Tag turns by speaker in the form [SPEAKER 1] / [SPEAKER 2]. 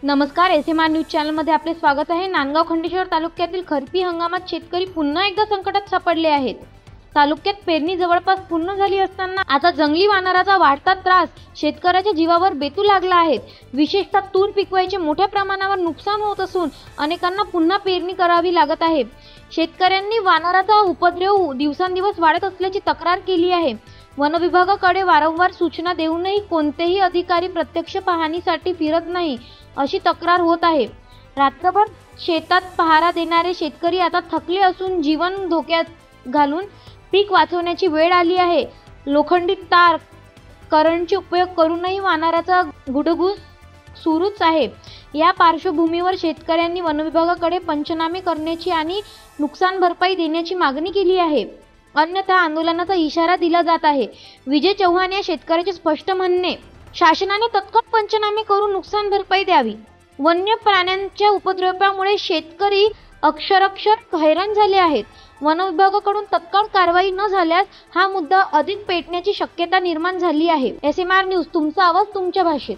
[SPEAKER 1] नमस्कार, ASMR news चॅनलमध्ये आपले स्वागत आहे। नांदगाव खंडेश्वर तालुक्यातील खरीप हंगामात शेतकरी पुन्हा एकदा संकटात सापडले आहेत। तालुक्यात पेरणी जवळपास पूर्ण झाली असताना आता जंगली वानराचा वाढता त्रास शेतकऱ्याच्या जीवावर बेतू लागला आहे। विशेषतः तूर पिकवायचे मोठ्या प्रमाणावर नुकसान होत असून अनेकांना पुन्हा पेरणी करावी लागत आहे। शेतकऱ्यांनी वानराचा उपद्रव दिवसांदिवस वाढत असल्याची तक्रार केली आहे। वन विभागाकडे वारंवार सूचना देऊनही कोणतेही अधिकारी प्रत्यक्ष पाहणीसाठी फिरत नाही अशी तक्रार होत आहे। रात्रभर शेतात पहारा देणारे शेतकरी आता थकले असून जीवन धोक्यात घालून पीक वाचवण्याची वेळ आली आहे। लोखंडी तार करंटचे उपयोग करूनही वानराचा गुडघूस सुरूच आहे। या पार्श्वभूमीवर शेतकऱ्यांनी वन विभागाकडे पंचनामे करण्याची आणि नुकसान भरपाई देण्याची मागणी केली आहे, अन्यथा आंदोलनाचा इशारा दिला जात आहे। विजय चव्हाण या शेतकऱ्याचे स्पष्ट म्हणणे, शासनाने तत्काळ पंचनामे करून नुकसान भरपाई द्यावी। वन्य प्राण्यांच्या उपद्रवामुळे शेतकरी अक्षरशः हैराण झाले आहेत। वन विभागाकडून तत्काळ कारवाई न झाल्यास हा मुद्दा अधिक पेटण्याची शक्यता निर्माण झाली आहे। एसएमआर न्यूज, तुमचा आवाज तुमच्या भाषेत।